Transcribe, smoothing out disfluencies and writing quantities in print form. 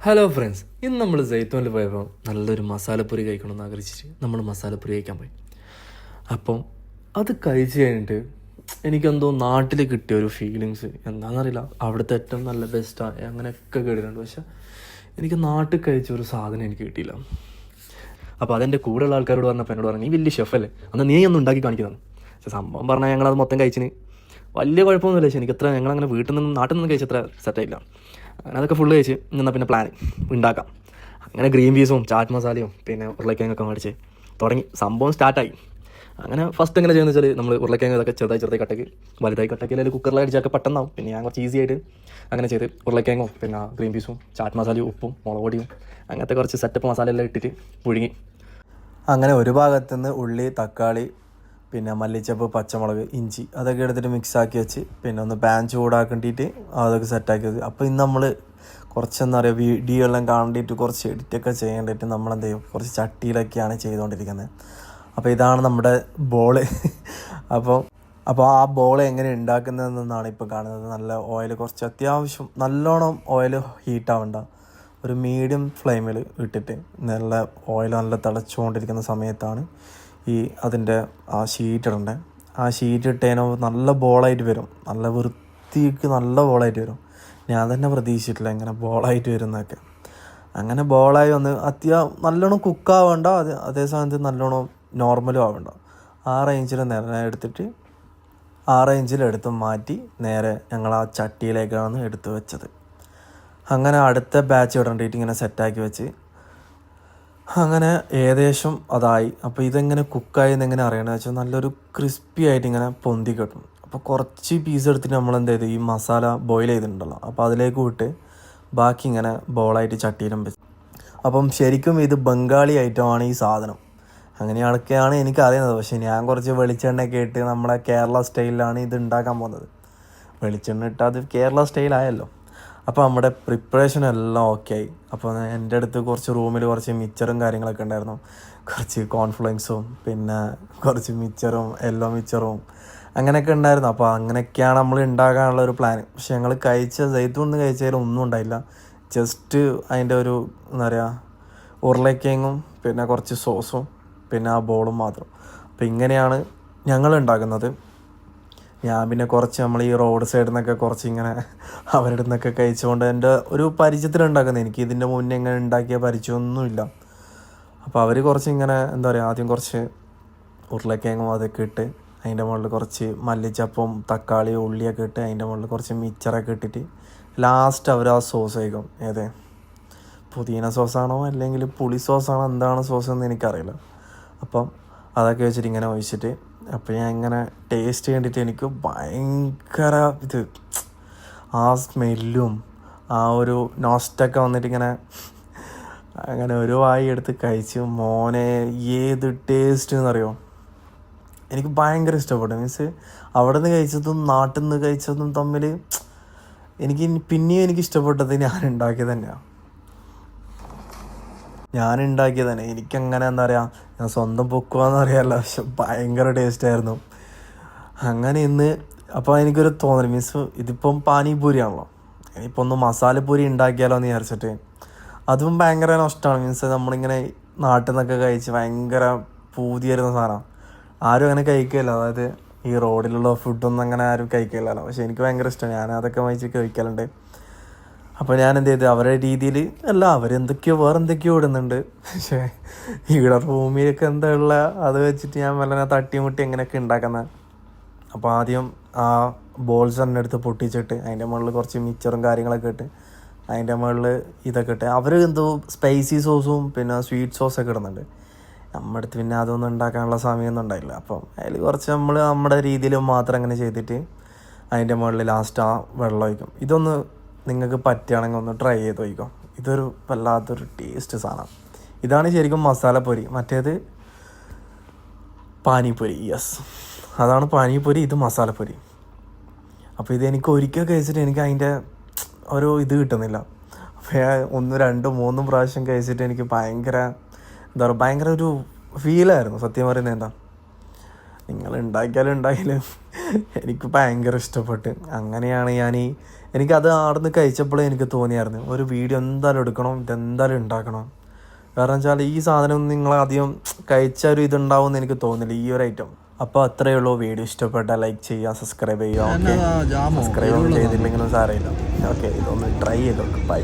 Hello friends, ഇന്ന് നമ്മൾ ജയ്ത്തൂനിൽ പോയപ്പോൾ നല്ലൊരു മസാലപ്പൊരി കഴിക്കണമെന്ന് ആഗ്രഹിച്ചിട്ട് നമ്മൾ മസാലപ്പൊരി കഴിക്കാൻ പോയി. അപ്പം അത് കഴിച്ച് കഴിഞ്ഞിട്ട് എനിക്കെന്തോ നാട്ടിൽ കിട്ടിയ ഒരു ഫീലിങ്സ് എന്താണെന്നറിയില്ല. അവിടുത്തെ ഏറ്റവും നല്ല ബെസ്റ്റാണ് അങ്ങനെയൊക്കെ കേട്ടിട്ടുണ്ട്. പക്ഷെ എനിക്ക് നാട്ടിൽ കഴിച്ച ഒരു സാധനം എനിക്ക് കിട്ടിയില്ല. അപ്പോൾ അതെൻ്റെ കൂടെയുള്ള ആൾക്കാരോട് പറഞ്ഞപ്പോൾ എന്നോട് പറഞ്ഞു, നീ വലിയ ഷെഫല്ലേ, എന്നാൽ നീ ഒന്ന് ഉണ്ടാക്കി കാണിക്കുന്നതാണ്. പക്ഷേ സംഭവം പറഞ്ഞാൽ ഞങ്ങളത് മൊത്തം കഴിച്ചിന് വലിയ കുഴപ്പമൊന്നുമില്ല. പക്ഷേ എനിക്കത്ര ഞങ്ങളങ്ങനെ വീട്ടിൽ നിന്നും നാട്ടിൽ നിന്നും കഴിച്ചത്ര സെറ്റായില്ല. അങ്ങനെ അതൊക്കെ ഫുള്ള് കഴിച്ച് എന്നാൽ പിന്നെ പ്ലാൻ ഉണ്ടാക്കാം. അങ്ങനെ ഗ്രീൻ പീസും ചാറ്റ് മസാലയും പിന്നെ ഉരുളക്കിഴങ്ങൊക്കെ മേടിച്ച് തുടങ്ങി സംഭവം സ്റ്റാർട്ടായി. അങ്ങനെ ഫസ്റ്റ് എങ്ങനെ ചെയ്യുന്നത് വെച്ചാൽ നമ്മൾ ഉരുളക്കിഴങ്ങ് ഇതൊക്കെ ചെറുതായി കട്ടക്ക് വലുതായി കട്ടക്ക് അല്ലെങ്കിൽ കുക്കറിൽ അടിച്ചൊക്കെ പെട്ടെന്നാവും. പിന്നെ ഞാൻ കുറച്ച് ഈസി ആയിട്ട് അങ്ങനെ ചെയ്ത് ഉരുളക്കിഴങ്ങും പിന്നെ ഗ്രീൻ പീസും ചാറ്റ് മസാലയും ഉപ്പും മുളക് പൊടിയും അങ്ങനത്തെ കുറച്ച് സെറ്റപ്പ് മസാല എല്ലാം ഇട്ടിട്ട് പുഴുങ്ങി. അങ്ങനെ ഒരു ഭാഗത്തുനിന്ന് ഉള്ളി, തക്കാളി, പിന്നെ മല്ലിച്ചപ്പ്, പച്ചമുളക്, ഇഞ്ചി അതൊക്കെ എടുത്തിട്ട് മിക്സാക്കി വെച്ച് പിന്നെ ഒന്ന് പാൻ ചൂടാക്കേണ്ടിയിട്ട് അതൊക്കെ സെറ്റാക്കി വെച്ച്. അപ്പോൾ ഇന്ന് നമ്മൾ കുറച്ചെന്താ പറയുക വീഡിയോ എല്ലാം കാണേണ്ടിയിട്ട് കുറച്ച് എഡിറ്റൊക്കെ ചെയ്യേണ്ടിയിട്ട് നമ്മളെന്ത് ചെയ്യും കുറച്ച് ചട്ടിയിലൊക്കെയാണ് ചെയ്തുകൊണ്ടിരിക്കുന്നത്. അപ്പോൾ ഇതാണ് നമ്മുടെ ബോള്. അപ്പോൾ ആ ബോൾ എങ്ങനെ ഉണ്ടാക്കുന്നതെന്നാണ് ഇപ്പോൾ കാണുന്നത്. നല്ല ഓയിൽ കുറച്ച് അത്യാവശ്യം നല്ലോണം ഓയിൽ ഹീറ്റാവണ്ട, ഒരു മീഡിയം ഫ്ലെയിമിൽ ഇട്ടിട്ട് നല്ല ഓയിൽ നല്ല തിളച്ചുകൊണ്ടിരിക്കുന്ന സമയത്താണ് ഈ അതിൻ്റെ ആ ഷീറ്റ് ഇടേണ്ടത്. ആ ഷീറ്റ് ഇട്ടതിനോ നല്ല ബോളായിട്ട് വരും, നല്ല വൃത്തിക്ക് നല്ല ബോളായിട്ട് വരും. ഞാൻ തന്നെ പ്രതീക്ഷിച്ചിട്ടില്ല ഇങ്ങനെ ബോളായിട്ട് വരുന്നതൊക്കെ. അങ്ങനെ ബോളായി വന്ന് നല്ലോണം കുക്കാവണ്ട, അതേ സമയത്ത് നല്ലോണം നോർമലും ആവണ്ട. ആ റേഞ്ചിൽ നേരെ എടുത്തിട്ട് ആ റേഞ്ചിലെടുത്ത് മാറ്റി നേരെ ഞങ്ങൾ ആ ചട്ടിയിലേക്കാണ് എടുത്ത് വെച്ചത്. അങ്ങനെ അടുത്ത ബാച്ച് ഇടേണ്ടിയിട്ട് ഇങ്ങനെ സെറ്റാക്കി വെച്ച് അങ്ങനെ ഏകദേശം അതായി. അപ്പോൾ ഇതെങ്ങനെ കുക്കായി എന്നെങ്ങനെ അറിയണമെന്ന് വെച്ചാൽ നല്ലൊരു ക്രിസ്പി ആയിട്ട് ഇങ്ങനെ പൊന്തി കിട്ടും. അപ്പോൾ കുറച്ച് പീസ് എടുത്തിട്ട് നമ്മൾ എന്ത് ചെയ്തു ഈ മസാല ബോയിൽ ചെയ്തിട്ടുണ്ടല്ലോ അപ്പോൾ അതിലേക്ക് വിട്ട് ബാക്കി ഇങ്ങനെ ബോളായിട്ട് ചട്ടിയിലും വെച്ച്. അപ്പം ശരിക്കും ഇത് ബംഗാളി ഐറ്റമാണ് ഈ സാധനം. അങ്ങനെയൊക്കെയാണ് എനിക്കറിയുന്നത്. പക്ഷേ ഞാൻ കുറച്ച് വെളിച്ചെണ്ണയൊക്കെ ഇട്ട് നമ്മളെ കേരള സ്റ്റൈലിലാണ് ഇത് ഉണ്ടാക്കാൻ പോകുന്നത്. വെളിച്ചെണ്ണ ഇട്ട് അത് കേരള സ്റ്റൈലായല്ലോ. അപ്പോൾ നമ്മുടെ പ്രിപ്പറേഷൻ എല്ലാം ഓക്കെ ആയി. അപ്പോൾ എൻ്റെ അടുത്ത് കുറച്ച് റൂമിൽ കുറച്ച് മിച്ചറും കാര്യങ്ങളൊക്കെ ഉണ്ടായിരുന്നു. കുറച്ച് കോൺഫ്ലക്സും പിന്നെ കുറച്ച് മിച്ചറും യെല്ലോ മിച്ചറും അങ്ങനെയൊക്കെ ഉണ്ടായിരുന്നു. അപ്പോൾ അങ്ങനെയൊക്കെയാണ് നമ്മൾ ഉണ്ടാക്കാനുള്ള ഒരു പ്ലാൻ. പക്ഷെ ഞങ്ങൾ ജയ്ത്തൂണിൽ കഴിച്ചതിൽ ഒന്നും ഉണ്ടായില്ല. ജസ്റ്റ് അതിൻ്റെ ഒരു എന്താ പറയുക ഉരുളക്കിഴങ്ങും പിന്നെ കുറച്ച് സോസും പിന്നെ ആ ബോളും മാത്രം. അപ്പോൾ ഇങ്ങനെയാണ് ഞങ്ങൾ ഉണ്ടാക്കുന്നത്. ഞാൻ പിന്നെ കുറച്ച് നമ്മൾ ഈ റോഡ് സൈഡിൽ നിന്നൊക്കെ കുറച്ച് ഇങ്ങനെ അവരുടെ നിന്നൊക്കെ കഴിച്ചുകൊണ്ട് എൻ്റെ ഒരു പരിചയത്തിലുണ്ടാക്കുന്നത്. എനിക്ക് ഇതിൻ്റെ മുന്നേ ഇങ്ങനെ ഉണ്ടാക്കിയ പരിചയമൊന്നുമില്ല. അപ്പോൾ അവർ കുറച്ച് ഇങ്ങനെ എന്താ പറയുക ആദ്യം കുറച്ച് ഉരുളക്കിഴങ്ങും അതൊക്കെ ഇട്ട് അതിൻ്റെ മുകളിൽ കുറച്ച് മല്ലിച്ചപ്പും തക്കാളി ഉള്ളിയൊക്കെ ഇട്ട് അതിൻ്റെ മുകളിൽ കുറച്ച് മിച്ചറൊക്കെ ഇട്ടിട്ട് ലാസ്റ്റ് അവർ ആ സോസ് കഴിക്കും. ഏതേ പുതിന സോസാണോ അല്ലെങ്കിൽ പുളി സോസാണോ എന്താണ് സോസ് എന്ന് എനിക്കറിയില്ല. അപ്പം അതൊക്കെ വെച്ചിട്ട് ഇങ്ങനെ ഒഴിച്ചിട്ട് അപ്പോൾ ഞാൻ ഇങ്ങനെ ടേസ്റ്റ് ചെയ്തിട്ട് എനിക്ക് ഭയങ്കര ഇത് ആ സ്മെല്ലും ആ ഒരു നോസ്റ്റൊക്കെ വന്നിട്ട് ഇങ്ങനെ അങ്ങനെ ഒരു വായി എടുത്ത് കഴിച്ച് മോനെ ഏത് ടേസ്റ്റ് എന്നറിയോ. എനിക്ക് ഭയങ്കര ഇഷ്ടപ്പെട്ടു. മീൻസ് അവിടെ നിന്ന് കഴിച്ചതും നാട്ടിൽ നിന്ന് കഴിച്ചതും തമ്മിൽ പിന്നെയും എനിക്ക് ഇഷ്ടപ്പെട്ടത് ഞാൻ ഉണ്ടാക്കിയത് തന്നെയാണ്. എനിക്കങ്ങനെ എന്താ പറയുക ഞാൻ സ്വന്തം പൊക്കുവാന്ന് അറിയാമല്ലോ. പക്ഷെ ഭയങ്കര ടേസ്റ്റായിരുന്നു. അങ്ങനെ ഇന്ന് അപ്പോൾ എനിക്കൊരു തോന്നൽ മീൻസ് ഇതിപ്പം പാനിപൂരി ആണല്ലോ, ഇനിയിപ്പോൾ ഒന്ന് മസാലപ്പൂരി ഉണ്ടാക്കിയാലോ എന്ന് വിചാരിച്ചിട്ട്. അതും ഭയങ്കര നഷ്ടമാണ്. മീൻസ് നമ്മളിങ്ങനെ നാട്ടിൽ നിന്നൊക്കെ കഴിച്ച് ഭയങ്കര പൂതി വരുന്ന സാധനമാണ്. ആരും അങ്ങനെ കഴിക്കില്ല, അതായത് ഈ റോഡിലുള്ള ഫുഡൊന്നും അങ്ങനെ ആരും കഴിക്കില്ലല്ലോ. പക്ഷെ എനിക്ക് ഭയങ്കര ഇഷ്ടമാണ്, ഞാൻ അതൊക്കെ വാങ്ങിച്ച് കഴിക്കലുണ്ട്. അപ്പോൾ ഞാൻ എന്ത് ചെയ്ത് അവരുടെ രീതിയിൽ അല്ല, അവരെന്തൊക്കെയോ വേറെന്തൊക്കെയോ ഇടുന്നുണ്ട്. പക്ഷേ ഇവിടെ റൂമിലൊക്കെ എന്താ ഉള്ള അത് വെച്ചിട്ട് ഞാൻ വല്ല തട്ടിമുട്ടി എങ്ങനെയൊക്കെ ഉണ്ടാക്കുന്നത്. അപ്പോൾ ആദ്യം ആ ബോൾസ് തന്നെ എടുത്ത് പൊട്ടിച്ചിട്ട് അതിൻ്റെ മുകളിൽ കുറച്ച് മിച്ചറും കാര്യങ്ങളൊക്കെ ഇട്ട് അതിൻ്റെ മുകളിൽ ഇതൊക്കെ ഇട്ട് അവർ എന്തോ സ്പൈസി സോസും പിന്നെ സ്വീറ്റ് സോസൊക്കെ ഇടുന്നുണ്ട്. നമ്മുടെ അടുത്ത് പിന്നെ അതൊന്നും ഉണ്ടാക്കാനുള്ള സമയമൊന്നും ഉണ്ടായില്ല. അപ്പം അതിൽ കുറച്ച് നമ്മൾ നമ്മുടെ രീതിയിൽ മാത്രം അങ്ങനെ ചെയ്തിട്ട് അതിൻ്റെ മുകളിൽ ലാസ്റ്റ് ആ വെള്ളം ഒഴിക്കും. ഇതൊന്ന് നിങ്ങൾക്ക് പറ്റുകയാണെങ്കിൽ ഒന്ന് ട്രൈ ചെയ്ത് നോക്കിക്കോ. ഇതൊരു വല്ലാത്തൊരു ടേസ്റ്റ് സാധനം. ഇതാണ് ശരിക്കും മസാലപ്പൊരി. മറ്റേത് പാനിപ്പൊരി. യെസ്, അതാണ് പാനിപ്പൊരി, ഇത് മസാലപ്പൊരി. അപ്പോൾ ഇതെനിക്ക് ഒരിക്കൽ കഴിച്ചിട്ട് എനിക്ക് അതിൻ്റെ ഒരു ഇത് കിട്ടുന്നില്ല. അപ്പോൾ ഞാൻ 1, 2, 3 പ്രാവശ്യം കഴിച്ചിട്ട് എനിക്ക് ഭയങ്കര എന്താ പറയുക ഭയങ്കര ഒരു ഫീലായിരുന്നു. സത്യം പറയുന്നത് എന്താ, നിങ്ങൾ ഉണ്ടാക്കിയാലും എനിക്ക് ഭയങ്കര ഇഷ്ടപ്പെട്ട്. അങ്ങനെയാണ് എനിക്കത് ആടുന്ന് കഴിച്ചപ്പോഴേ എനിക്ക് തോന്നിയായിരുന്നു ഒരു വീഡിയോ എന്തായാലും എടുക്കണം, ഇതെന്തായാലും ഉണ്ടാക്കണം. കാരണം വെച്ചാൽ ഈ സാധനം നിങ്ങളധികം കഴിച്ചൊരു ഇതുണ്ടാവും എന്ന് എനിക്ക് തോന്നില്ല ഈ ഒരു ഐറ്റം. അപ്പോൾ അത്രയേ ഉള്ളൂ. വീഡിയോ ഇഷ്ടപ്പെട്ടാൽ ലൈക്ക് ചെയ്യുക, സബ്സ്ക്രൈബ് ചെയ്യുക. ഓക്കെ, സബ്സ്ക്രൈബ് ഒന്നും ചെയ്തില്ലെങ്കിലും സാരമില്ല. ഓക്കെ, ഇതൊന്ന് ട്രൈ ചെയ്തോളൂ. ബൈ.